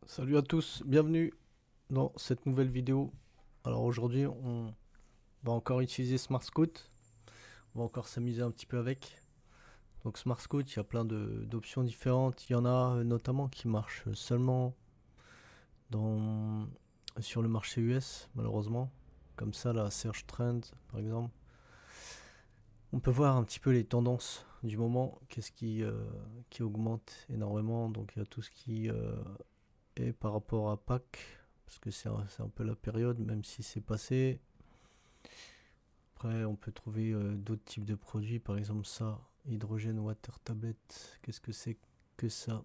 Salut à tous, bienvenue dans cette nouvelle vidéo. Alors aujourd'hui on va encore utiliser Smart Scout, on va encore s'amuser un petit peu avec. Donc Smart Scout, il y a plein d'options différentes, il y en a notamment qui marchent seulement dans, sur le marché US malheureusement, comme ça la Search Trend par exemple. On peut voir un petit peu les tendances du moment, qu'est-ce qui augmente énormément, donc il y a tout ce qui est par rapport à Pâques, parce que c'est un peu la période, même si c'est passé. Après, on peut trouver d'autres types de produits, par exemple ça, hydrogène water tablet. Qu'est-ce que c'est que ça?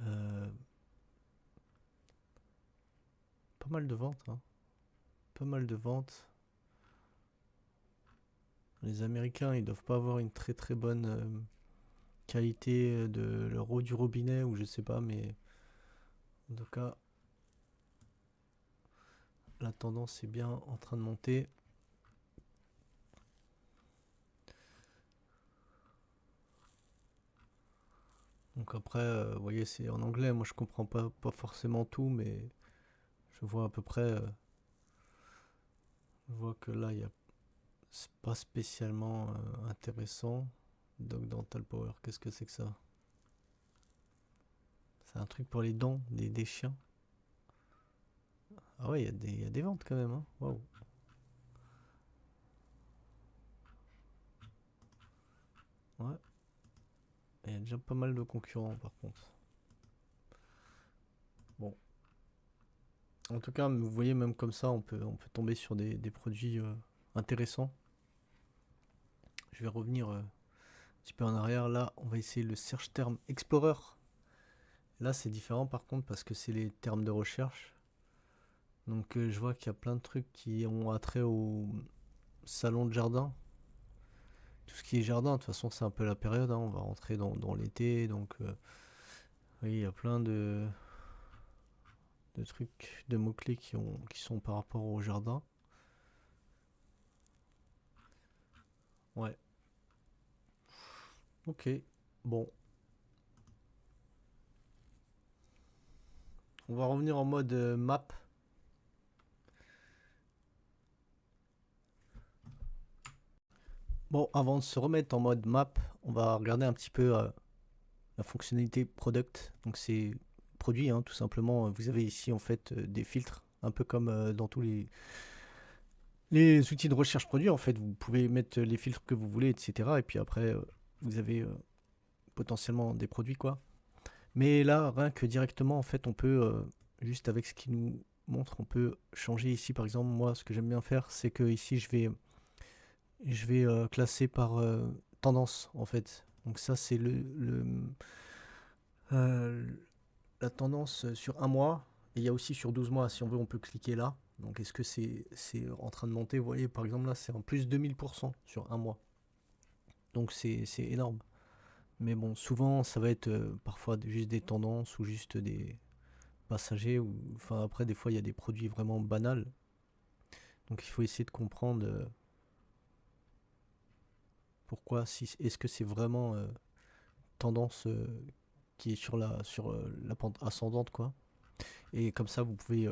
Euh, Pas mal de ventes, hein. Pas mal de ventes. Les Américains, ils doivent pas avoir une très très bonne qualité de leur eau du robinet, ou je sais pas, mais en tout cas, la tendance est bien en train de monter. Donc après, vous voyez, c'est en anglais. Moi, je comprends pas forcément tout, mais je vois à peu près. Je vois que là, c'est pas spécialement intéressant. Dog Dental Power, qu'est-ce que c'est que ça? C'est un truc pour les dents des chiens. Ah ouais, il y a des ventes quand même, hein. Waouh. Ouais, il y a déjà pas mal de concurrents par contre. Bon, en tout cas, vous voyez, même comme ça, on peut tomber sur des produits intéressants. Je vais revenir un petit peu en arrière. Là, on va essayer le Search Term Explorer. Là, c'est différent par contre parce que c'est les termes de recherche. Donc, je vois qu'il y a plein de trucs qui ont attrait au salon de jardin. Tout ce qui est jardin, de toute façon, c'est un peu la période, hein. On va rentrer dans l'été. Donc, oui, il y a plein de trucs, de mots-clés qui sont par rapport au jardin. Ouais, ok. Bon, on va revenir en mode map. Bon, avant de se remettre en mode map, on va regarder un petit peu la fonctionnalité product. Donc, c'est produit, hein, tout simplement. Vous avez ici, en fait, des filtres, un peu comme dans tous les outils de recherche produit. En fait, vous pouvez mettre les filtres que vous voulez, etc. Et puis après, vous avez potentiellement des produits, quoi. Mais là, rien que directement, en fait, on peut, juste avec ce qu'il nous montre, on peut changer ici. Par exemple, moi, ce que j'aime bien faire, c'est que ici, je vais classer par tendance, en fait. Donc ça, c'est euh, la tendance sur un mois. Et il y a aussi sur 12 mois. Si on veut, on peut cliquer là. Donc est-ce que c'est en train de monter? Vous voyez, par exemple, là, c'est en plus 2000% sur un mois. Donc c'est énorme. Mais bon, souvent, ça va être parfois juste des tendances ou juste des passagers. Ou, enfin, après, des fois, il y a des produits vraiment banals. Donc, il faut essayer de comprendre pourquoi, si, est-ce que c'est vraiment tendance qui est sur la pente ascendante, quoi. Et comme ça, vous pouvez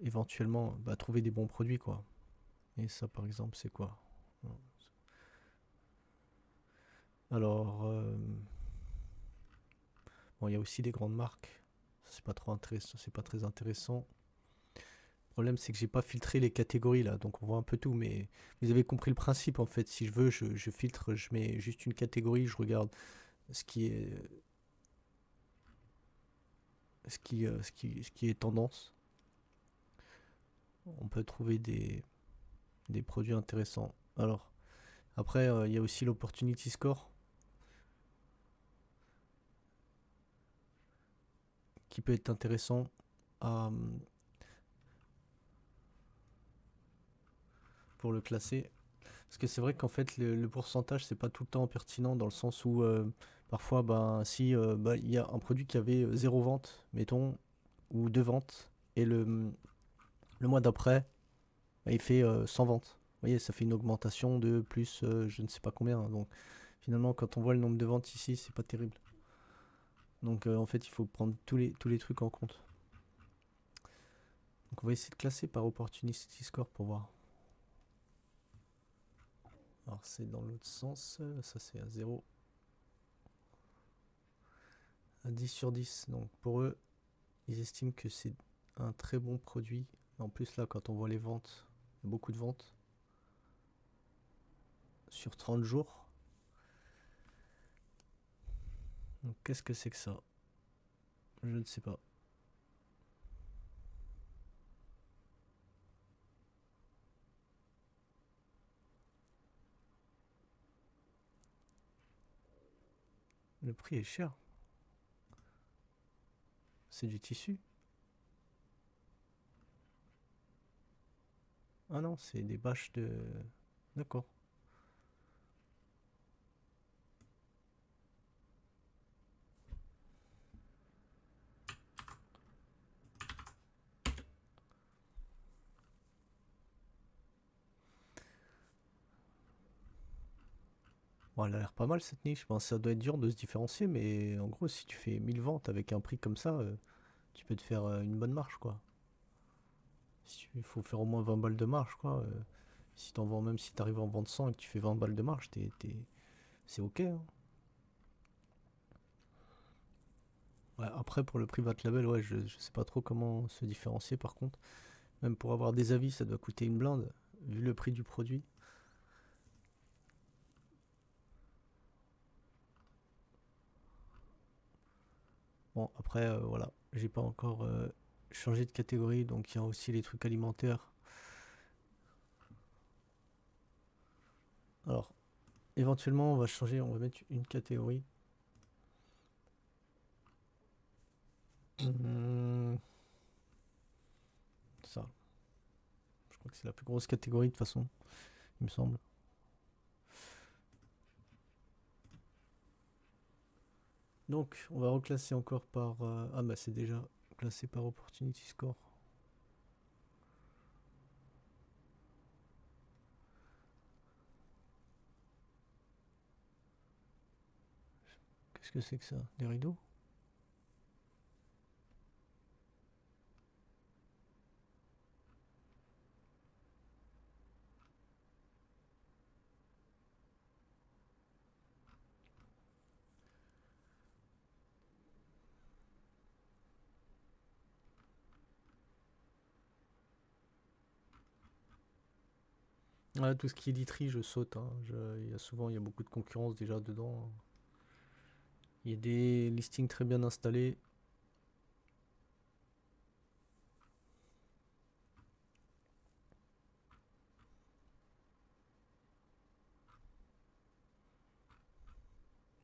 éventuellement trouver des bons produits, quoi. Et ça, par exemple, c'est quoi? Alors, bon, il y a aussi des grandes marques. C'est pas trop intéressant, c'est pas très intéressant. Le problème, c'est que j'ai pas filtré les catégories là, donc on voit un peu tout, mais vous avez compris le principe en fait. Si je veux, je filtre, je mets juste une catégorie, je regarde ce qui est, ce qui est tendance. On peut trouver des produits intéressants. Alors, après, il y a aussi l'Opportunity Score qui peut être intéressant à, pour le classer. Parce que c'est vrai qu'en fait, le pourcentage, c'est pas tout le temps pertinent dans le sens où parfois, si il y a un produit qui avait zéro vente, mettons, ou deux ventes, et le mois d'après, il fait 100 ventes. Vous voyez, ça fait une augmentation de plus je ne sais pas combien, hein. Donc finalement, quand on voit le nombre de ventes ici, c'est pas terrible. Donc en fait, il faut prendre tous les trucs en compte. Donc on va essayer de classer par Opportunity Score pour voir. Alors c'est dans l'autre sens, ça c'est à 0 à 10 sur 10. Donc pour eux, ils estiment que c'est un très bon produit. En plus là, quand on voit les ventes, il y a beaucoup de ventes sur 30 jours. Donc qu'est-ce que c'est que ça? Je ne sais pas. Le prix est cher. C'est du tissu. Ah non, c'est des bâches de... D'accord. Bon, elle a l'air pas mal cette niche. Bon, ça doit être dur de se différencier, mais en gros, si tu fais 1000 ventes avec un prix comme ça, tu peux te faire une bonne marge, quoi. Il faut faire au moins 20 balles de marge, quoi. Si t'en vends, même si t'arrives à en vendre 100 et que tu fais 20 balles de marge, c'est ok, hein. Ouais, après, pour le private label, ouais, je sais pas trop comment se différencier par contre. Même pour avoir des avis, ça doit coûter une blinde, vu le prix du produit. Bon, après, voilà, j'ai pas encore changé de catégorie, donc il y a aussi les trucs alimentaires. Alors, éventuellement, on va changer, on va mettre une catégorie. Hum, ça, je crois que c'est la plus grosse catégorie de toute façon, il me semble. Donc, on va reclasser encore par... ah bah c'est déjà classé par Opportunity Score. Qu'est-ce que c'est que ça? Des rideaux? Ah, tout ce qui est literie, je saute, hein. Il y a beaucoup de concurrence déjà dedans. Il y a des listings très bien installés.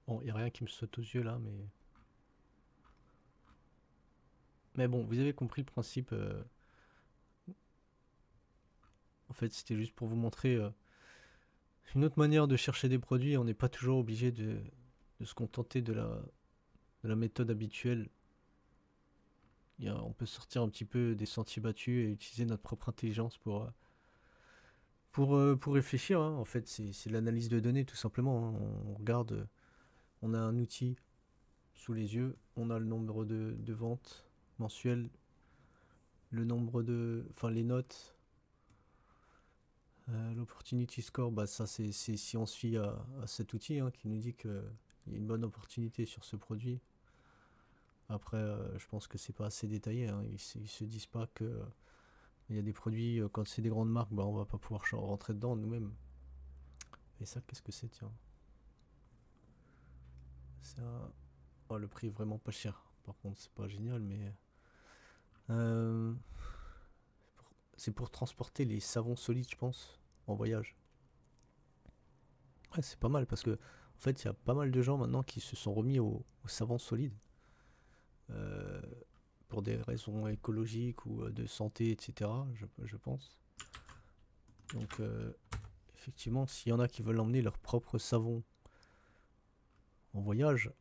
Bon, il n'y a rien qui me saute aux yeux là, mais... Mais bon, vous avez compris le principe. En fait, c'était juste pour vous montrer une autre manière de chercher des produits. On n'est pas toujours obligé de se contenter de la méthode habituelle. On peut sortir un petit peu des sentiers battus et utiliser notre propre intelligence pour réfléchir, hein. En fait, c'est l'analyse de données tout simplement, hein. On regarde, on a un outil sous les yeux, on a le nombre de ventes mensuelles, le nombre de, enfin les notes, l'opportunity score, bah ça c'est si on se fie à cet outil, hein, qui nous dit qu'il y a une bonne opportunité sur ce produit. Après, je pense que c'est pas assez détaillé, hein. Ils se disent pas que il y a des produits, quand c'est des grandes marques, bah on va pas pouvoir rentrer dedans nous-mêmes. Et ça, qu'est-ce que c'est, tiens? C'est un... Oh, le prix est vraiment pas cher. Par contre, c'est pas génial, mais euh, c'est pour transporter les savons solides, je pense, en voyage. Ouais, c'est pas mal parce que, en fait, il y a pas mal de gens maintenant qui se sont remis au savon solide, euh, pour des raisons écologiques ou de santé, etc. Je pense. Donc, effectivement, s'il y en a qui veulent emmener leur propre savon en voyage,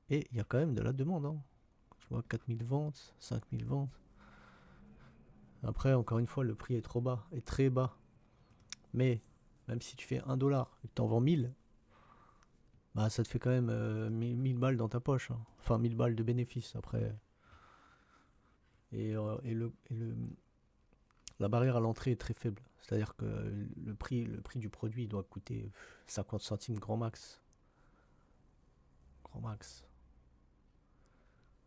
et il y a quand même de la demande, hein. Je vois 4000 ventes, 5000 ventes. Après, encore une fois, le prix est trop bas, est très bas. Mais même si tu fais 1 dollar et que tu en vends 1000, Bah, ça te fait quand même 1000 balles dans ta poche, hein. Enfin, 1000 balles de bénéfices après. La barrière à l'entrée est très faible. C'est-à-dire que le prix du produit doit coûter 50 centimes grand max. Grand max.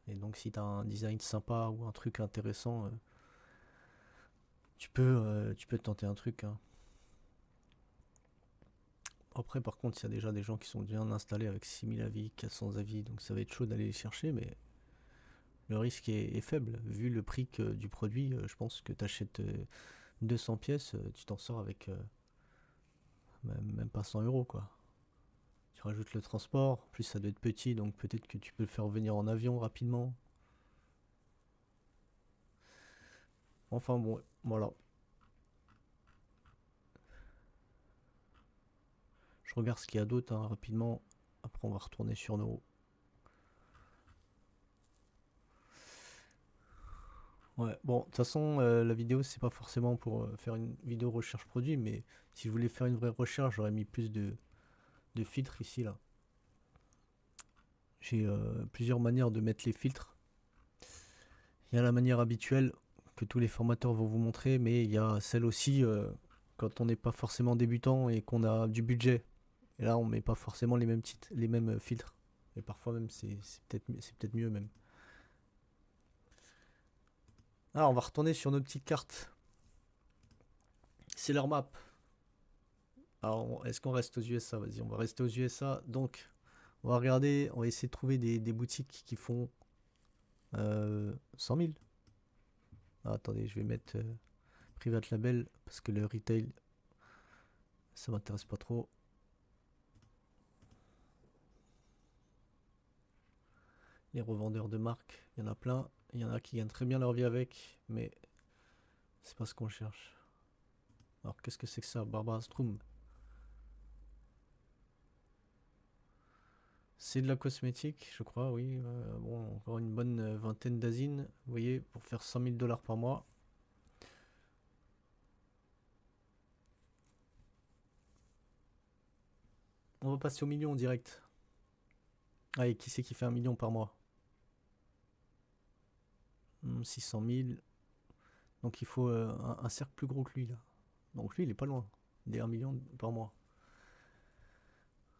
Et donc, si tu as un design sympa ou un truc intéressant, tu peux tenter un truc, hein. Après, par contre, il y a déjà des gens qui sont bien installés avec 6000 avis, 400 avis, donc ça va être chaud d'aller les chercher, mais le risque est faible. Vu le prix du produit, je pense que tu achètes 200 pièces, tu t'en sors avec même pas 100 euros, quoi. Tu rajoutes le transport, en plus ça doit être petit, donc peut-être que tu peux le faire venir en avion rapidement. Enfin bon, voilà. Je regarde ce qu'il y a d'autre, hein, rapidement. Après, on va retourner sur nos. Ouais, bon, de toute façon, la vidéo, c'est pas forcément pour faire une vidéo recherche produit, mais si je voulais faire une vraie recherche, j'aurais mis plus de filtres ici, là. J'ai plusieurs manières de mettre les filtres. Il y a la manière habituelle que tous les formateurs vont vous montrer, mais il y a celle aussi quand on n'est pas forcément débutant et qu'on a du budget. Et là, on met pas forcément les mêmes filtres. Et parfois même, c'est peut-être mieux même. Alors, on va retourner sur nos petites cartes. C'est leur map. Alors, est-ce qu'on reste aux USA? Vas-y, on va rester aux USA. Donc, on va regarder, on va essayer de trouver des boutiques qui font 100 000. Ah, attendez, je vais mettre Private Label parce que le retail, ça m'intéresse pas trop. Les revendeurs de marques, il y en a plein. Il y en a qui gagnent très bien leur vie avec, mais c'est pas ce qu'on cherche. Alors, qu'est-ce que c'est que ça, Barbara Stroom? C'est de la cosmétique, je crois, oui. Bon, encore une bonne vingtaine d'asines, vous voyez, pour faire 100 000 dollars par mois. On va passer au million direct. Allez, qui c'est qui fait 1 million par mois? 600 000. Donc il faut un cercle plus gros que lui, là. Donc lui, il est pas loin des 1 million par mois.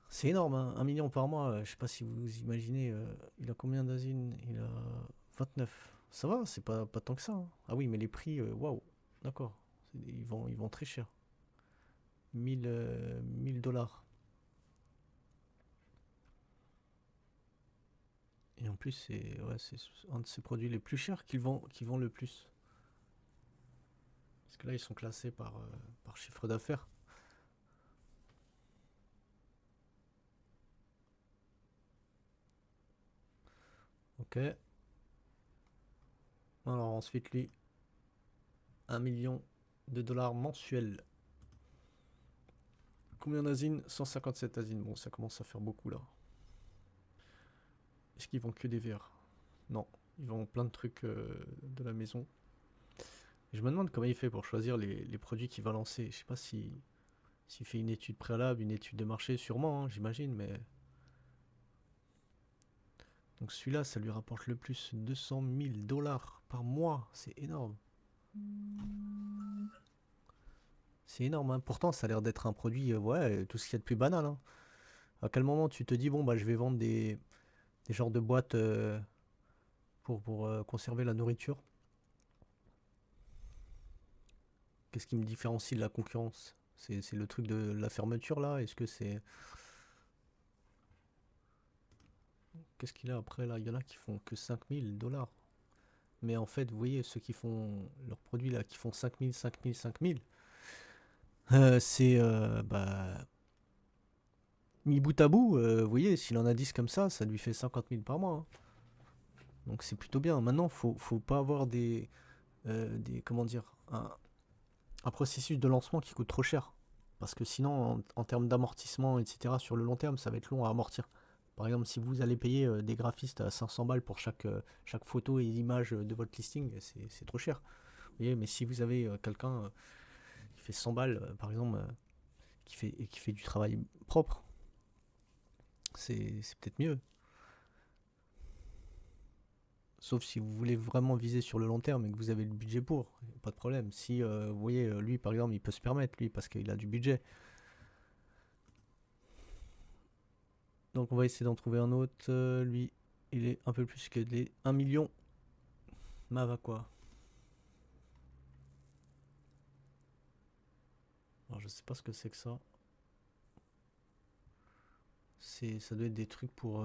C'est énorme, hein, 1 million par mois. Je sais pas si vous imaginez. Il a combien d'asines? Il a 29. Ça va, c'est pas tant que ça, hein. Ah oui, mais les prix, waouh. D'accord. Ils vont très cher. 1000 dollars. Et en plus, c'est un de ces produits les plus chers qu'ils vendent le plus. Parce que là, ils sont classés par chiffre d'affaires. Ok. Alors ensuite, lui, 1 million de dollars mensuels. Combien d'asines? 157 asines. Bon, ça commence à faire beaucoup là. Est-ce qu'ils vendent que des verres? Non, ils vendent plein de trucs de la maison. Je me demande comment il fait pour choisir les produits qu'il va lancer. Je sais pas s'il fait une étude préalable, une étude de marché, sûrement, hein, j'imagine, mais. Donc celui-là, ça lui rapporte le plus 200 000 dollars par mois. C'est énorme. C'est énorme, hein. Pourtant, ça a l'air d'être un produit, ouais, tout ce qu'il y a de plus banal, hein. À quel moment tu te dis, bon, bah, je vais vendre des genres de boîtes pour conserver la nourriture? Qu'est-ce qui me différencie de la concurrence? C'est le truc de la fermeture là? Est-ce que c'est. Qu'est-ce qu'il a après là? Il y en a qui font que 5000 dollars. Mais en fait, vous voyez, ceux qui font leurs produits là, qui font 5000, 5000, 5000, c'est. Bah. Mis bout à bout, vous voyez, s'il en a 10 comme ça lui fait 50 000 par mois, hein. Donc c'est plutôt bien. Maintenant, faut pas avoir comment dire, un processus de lancement qui coûte trop cher. Parce que sinon, en termes d'amortissement, etc., sur le long terme, ça va être long à amortir. Par exemple, si vous allez payer des graphistes à 500 balles pour chaque photo et image de votre listing, c'est trop cher. Vous voyez, mais si vous avez quelqu'un qui fait 100 balles, par exemple, qui fait du travail propre, C'est peut-être mieux. Sauf si vous voulez vraiment viser sur le long terme et que vous avez le budget pour, pas de problème. Si vous voyez, lui par exemple, il peut se permettre, lui, parce qu'il a du budget. Donc on va essayer d'en trouver un autre. Lui, il est un peu plus que les 1 million. Mava quoi. Alors je sais pas ce que c'est que ça. Ça doit être des trucs pour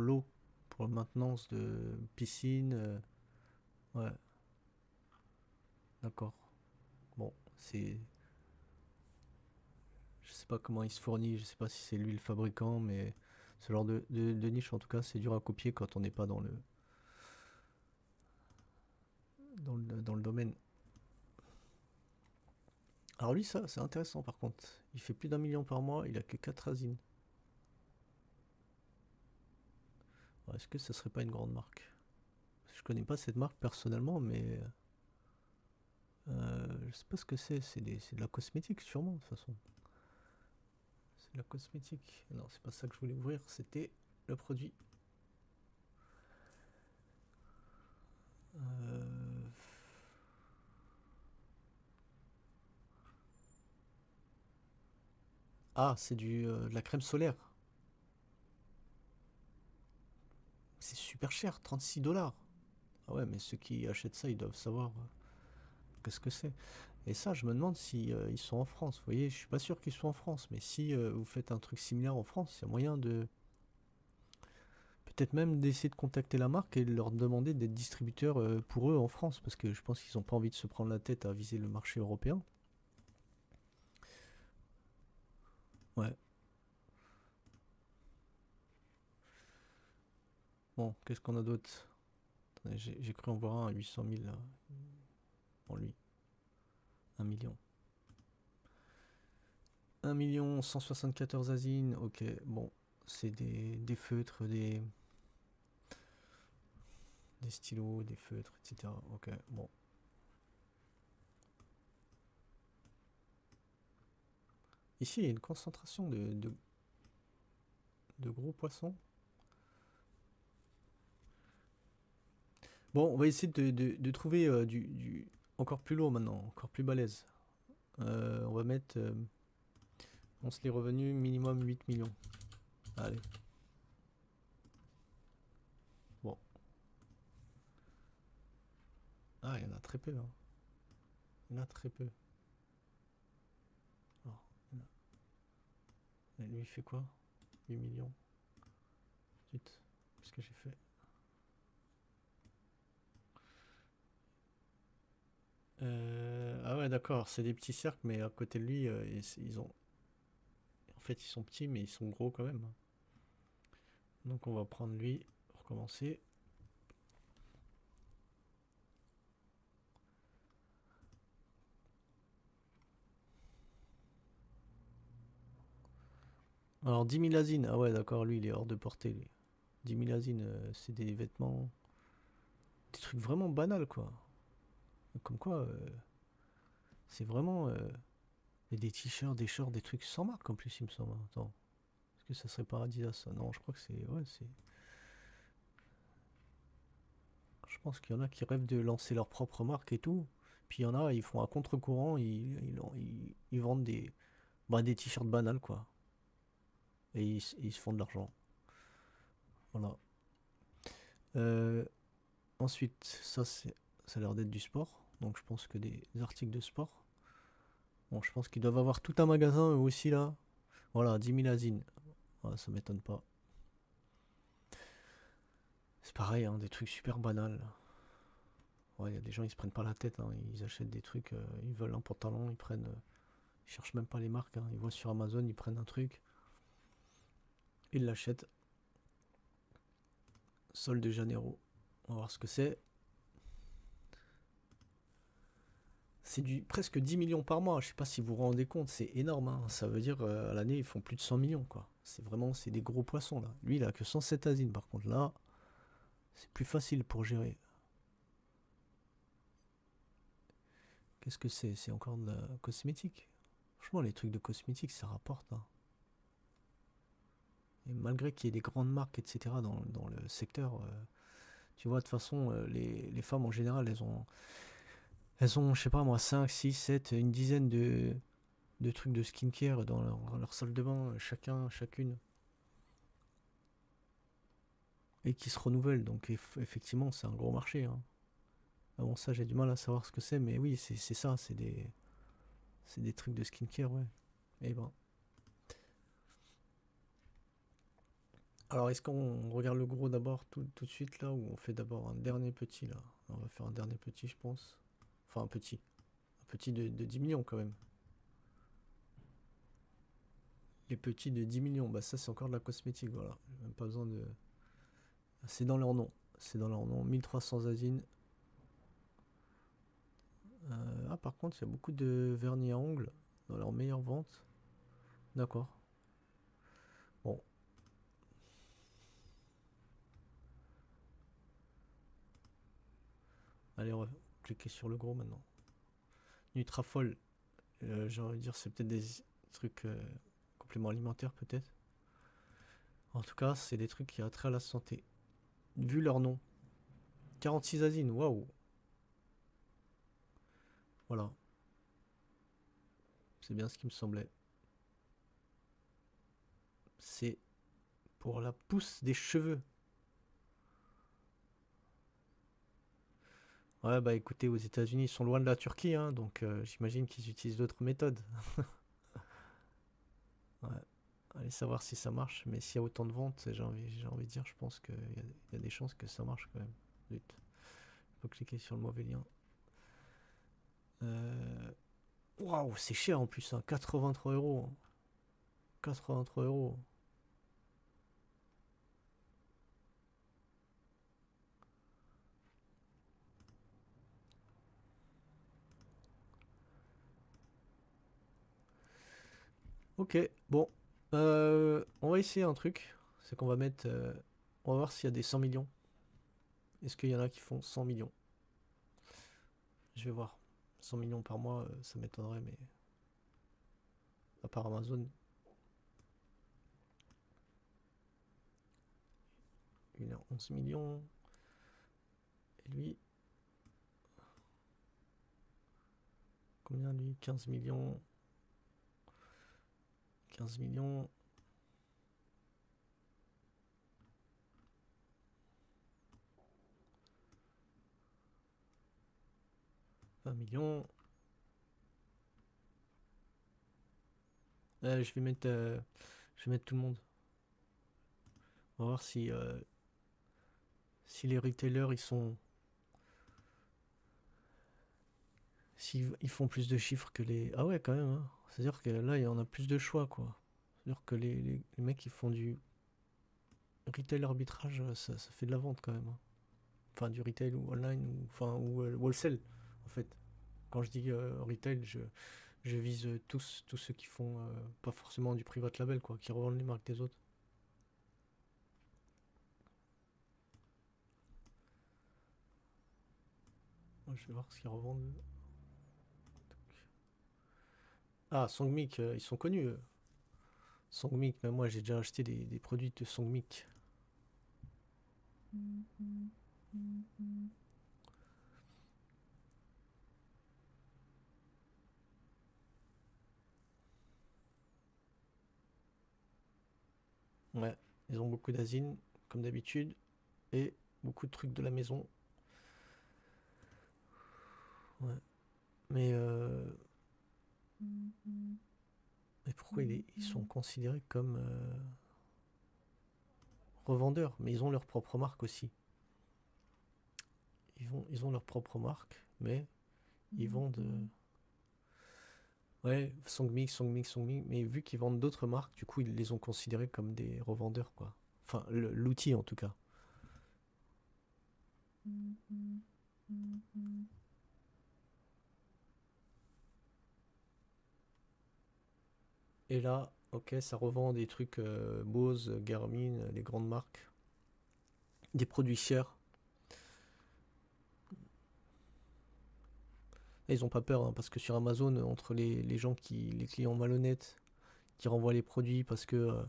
l'eau, pour la maintenance de piscine. Ouais, d'accord. Bon, je sais pas comment il se fournit, je sais pas si c'est lui le fabricant, mais ce genre de niche en tout cas, c'est dur à copier quand on n'est pas dans le domaine. Alors lui, ça, c'est intéressant par contre. Il fait plus d'1 million par mois, il a que 4 asines. Alors, est-ce que ça serait pas une grande marque? Je connais pas cette marque personnellement, mais je sais pas ce que c'est. C'est de la cosmétique sûrement de toute façon. C'est de la cosmétique. Non, c'est pas ça que je voulais ouvrir, c'était le produit. Euh, Ah, c'est de la crème solaire. C'est super cher, 36 $. Ah ouais, mais ceux qui achètent ça, ils doivent savoir qu'est-ce que c'est. Et ça, je me demande si ils sont en France. Vous voyez, je suis pas sûr qu'ils soient en France, mais si vous faites un truc similaire en France, il y a moyen de peut-être même d'essayer de contacter la marque et de leur demander d'être distributeur pour eux en France, parce que je pense qu'ils n'ont pas envie de se prendre la tête à viser le marché européen. Ouais. Bon, qu'est-ce qu'on a d'autre? Attendez, j'ai cru en voir un à 800 000 là. Bon, lui, 1 million. 1 174 000 asines, ok, bon, c'est des feutres, des stylos, des feutres, etc. Ok, bon. Ici, il y a une concentration de gros poissons. Bon, on va essayer de trouver encore plus lourd maintenant, encore plus balèze. On va mettre, on se les revenus minimum 8 millions. Allez, bon. Ah, il y en a très peu, hein. Il y en a très peu. Alors, lui, il fait quoi? 8 millions. Zut, qu'est-ce que j'ai fait? Ah ouais, d'accord, c'est des petits cercles, mais à côté de lui, ils ont. En fait, ils sont petits, mais ils sont gros quand même. Donc, on va prendre lui pour commencer. Alors, 10 000 asines. Ah ouais, d'accord, lui, il est hors de portée. Lui. 10 000 asines, c'est des vêtements. Des trucs vraiment banals, quoi. Comme quoi, c'est vraiment. Et des t-shirts, des shorts, des trucs sans marque en plus, il me semble. Attends. Est-ce que ça serait pas Adidas ça? Non, je crois que c'est. Ouais, c'est. Je pense qu'il y en a qui rêvent de lancer leur propre marque et tout. Puis il y en a, ils font un contre-courant, ils vendent des t-shirts banals, quoi. Et ils se font de l'argent. Voilà. Euh, Ensuite, ça a l'air d'être du sport. Donc je pense que des articles de sport. Bon, je pense qu'ils doivent avoir tout un magasin eux aussi là. Voilà, 10 000 asines. Ouais, ça m'étonne pas. C'est pareil, hein, des trucs super banals. Ouais, il y a des gens, ils se prennent pas la tête, hein. Ils achètent des trucs, ils veulent un pantalon, ils prennent. Ils cherchent même pas les marques, hein. Ils voient sur Amazon, ils prennent un truc, ils l'achètent. Sol de Janeiro. On va voir ce que c'est. C'est du presque 10 millions par mois. Je sais pas si vous vous rendez compte, c'est énorme, hein. Ça veut dire à l'année, ils font plus de 100 millions, quoi. C'est des gros poissons là. Lui, il a que 107 asines, par contre là, c'est plus facile pour gérer. Qu'est-ce que c'est? C'est encore de la cosmétique. Franchement, les trucs de cosmétique, ça rapporte, hein. Et malgré qu'il y ait des grandes marques, etc., dans le secteur, tu vois, de toute façon, les femmes en général, elles ont, je sais pas moi, 5 6 7 une dizaine de trucs de skincare dans leur salle de bain, chacune, et qui se renouvellent. Donc effectivement, c'est un gros marché, hein. Ah bon, ça, j'ai du mal à savoir ce que c'est, mais oui, c'est ça, c'est des trucs de skincare, ouais. Et ben. Alors, est-ce qu'on regarde le gros d'abord tout de suite là, ou on fait d'abord un dernier petit là? On va faire un dernier petit, je pense. Enfin, un petit. Un petit de 10 millions quand même. Les petits de 10 millions, bah ça, c'est encore de la cosmétique, voilà. J'ai même pas besoin de. C'est dans leur nom. C'est dans leur nom. 1300 azines. Ah, par contre, il y a beaucoup de vernis à ongles dans leur meilleure vente. D'accord. Bon, allez, on va cliquer sur le gros maintenant. Nutrafol, j'ai envie de dire, c'est peut-être des trucs compléments alimentaires, peut-être. En tout cas, c'est des trucs qui ont trait à la santé. Vu leur nom. 46 azines, waouh. Voilà, c'est bien ce qui me semblait. C'est pour la pousse des cheveux. Ouais, bah écoutez, aux États-Unis, ils sont loin de la Turquie, hein, donc j'imagine qu'ils utilisent d'autres méthodes. Ouais. Allez savoir si ça marche, mais s'il y a autant de ventes, j'ai envie de dire, je pense qu'il y a des chances que ça marche quand même. Zut. Faut cliquer sur le mauvais lien. Euh, Waouh, c'est cher en plus, hein, 83 euros. 83 euros. Ok, bon. On va essayer un truc. C'est qu'on va mettre. On va voir s'il y a des 100 millions. Est-ce qu'il y en a qui font 100 millions? Je vais voir. 100 millions par mois, ça m'étonnerait, mais. À part Amazon. Il a 11 millions. Et lui, combien lui? 15 millions. 15 millions. 20 millions. Je vais mettre tout le monde. On va voir si les retailers ils sont. S'ils ils font plus de chiffres que les. Ah ouais, quand même, hein. C'est-à-dire que là, il y en a plus de choix, quoi. C'est-à-dire que les mecs qui font du retail arbitrage, ça fait de la vente quand même, hein. Enfin, du retail ou online, ou wholesale, en fait. Quand je dis retail, je vise tous ceux qui font pas forcément du private label, quoi, qui revendent les marques des autres. Je vais voir ce qu'ils revendent. Ah, Songmic, ils sont connus, eux. Songmic, même moi j'ai déjà acheté des produits de Songmic. Ouais, ils ont beaucoup d'asines, comme d'habitude, et beaucoup de trucs de la maison. Ouais. Mais pourquoi ils sont considérés comme revendeurs? Mais ils ont leur propre marque aussi. Ils ont leur propre marque, mais ils vendent. Ouais, Songmix, mais vu qu'ils vendent d'autres marques, du coup, ils les ont considérés comme des revendeurs, quoi. Enfin, l'outil en tout cas. Et là, ok, ça revend des trucs Bose, Garmin, les grandes marques, des produits chers. Et ils ont pas peur, hein, parce que sur Amazon, entre les gens les clients malhonnêtes qui renvoient les produits parce que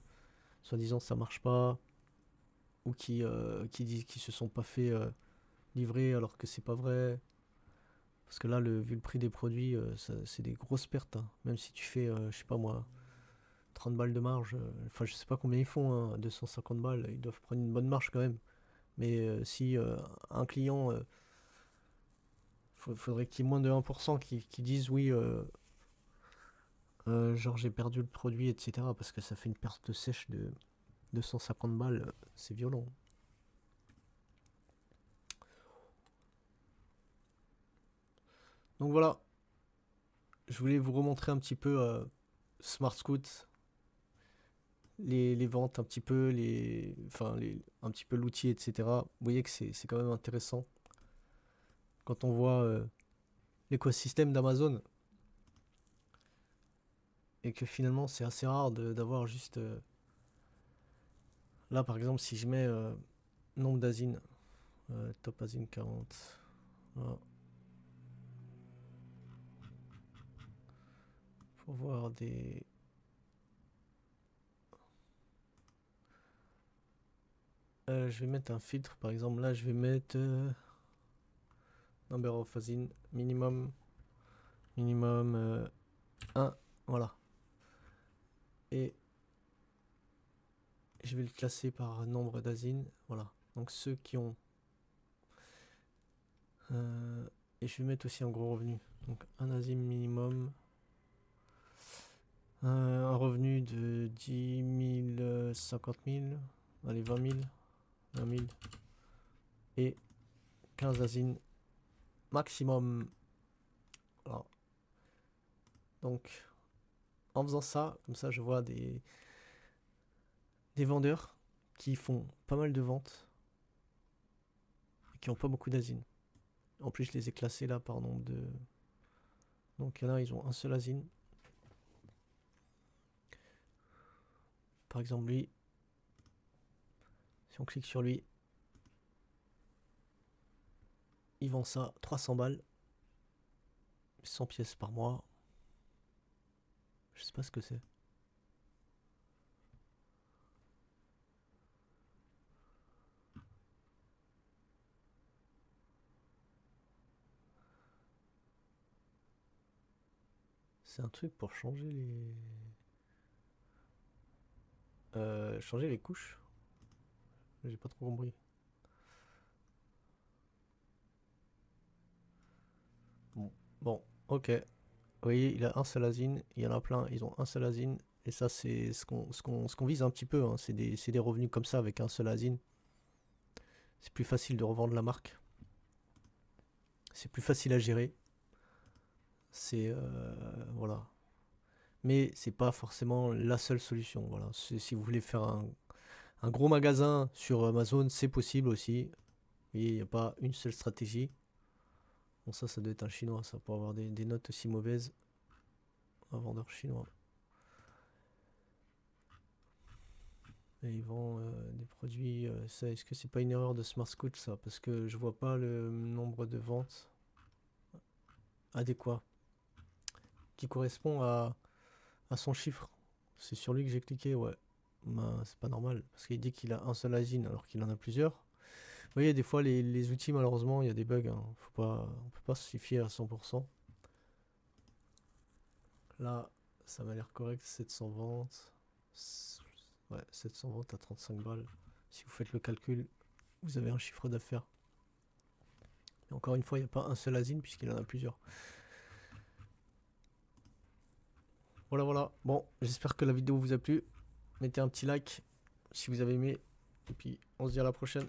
soi-disant ça marche pas, ou qui disent qu'ils se sont pas fait livrer alors que c'est pas vrai. Parce que là, vu le prix des produits, c'est des grosses pertes, hein. Même si tu fais, je sais pas moi, 30 balles de marge, enfin je sais pas combien ils font, hein, 250 balles, ils doivent prendre une bonne marge quand même. Mais si un client, faudrait qu'il y ait moins de 1% qui disent oui, genre j'ai perdu le produit, etc. Parce que ça fait une perte sèche de 250 balles, c'est violent. Donc voilà, je voulais vous remontrer un petit peu Smart Scoot, les ventes un petit peu, un petit peu l'outil, etc. Vous voyez que c'est quand même intéressant quand on voit l'écosystème d'Amazon et que finalement c'est assez rare d'avoir juste là par exemple si je mets nombre d'asines, top asine 40, voilà, pour voir des je vais mettre un filtre par exemple là je vais mettre number of asines minimum 1, voilà, et je vais le classer par nombre d'asines, voilà, donc ceux qui ont et je vais mettre aussi un gros revenu, donc un asine minimum, un revenu de 10 000, 50 000, allez 20 000, 20 000 et 15 asines maximum. Voilà. Donc en faisant ça, comme ça je vois des vendeurs qui font pas mal de ventes et qui ont pas beaucoup d'asines. En plus je les ai classés là par nombre de... Donc il y en a, ils ont un seul asine. Par exemple lui, si on clique sur lui, il vend ça 300 balles, 100 pièces par mois. Je sais pas ce que c'est. C'est un truc pour changer les couches. J'ai pas trop compris. Bon, ok. Vous voyez, il a un seul asine, il y en a plein, ils ont un seul asine. Et ça, c'est ce qu'on vise un petit peu, hein. C'est des revenus comme ça avec un seul asine. C'est plus facile de revendre la marque. C'est plus facile à gérer. C'est voilà. Mais c'est pas forcément la seule solution. Voilà. Si vous voulez faire un gros magasin sur Amazon, c'est possible aussi. Vous voyez, il n'y a pas une seule stratégie. Bon, ça doit être un chinois, ça, pour avoir des notes aussi mauvaises. Un vendeur chinois. Et ils vendent des produits. Ça, est-ce que c'est pas une erreur de Smart Scout ça? Parce que je vois pas le nombre de ventes adéquat qui correspond à son chiffre. C'est sur lui que j'ai cliqué, ouais. Ben, c'est pas normal parce qu'il dit qu'il a un seul asine alors qu'il en a plusieurs. Vous voyez, des fois les outils, malheureusement, il y a des bugs, hein. On peut pas s'y fier à 100%. Là, ça m'a l'air correct, 700 ventes. Ouais, 700 ventes à 35 balles. Si vous faites le calcul, vous avez un chiffre d'affaires. Et encore une fois, il n'y a pas un seul asine puisqu'il en a plusieurs. Voilà, voilà. Bon, j'espère que la vidéo vous a plu. Mettez un petit like si vous avez aimé. Et puis, on se dit à la prochaine.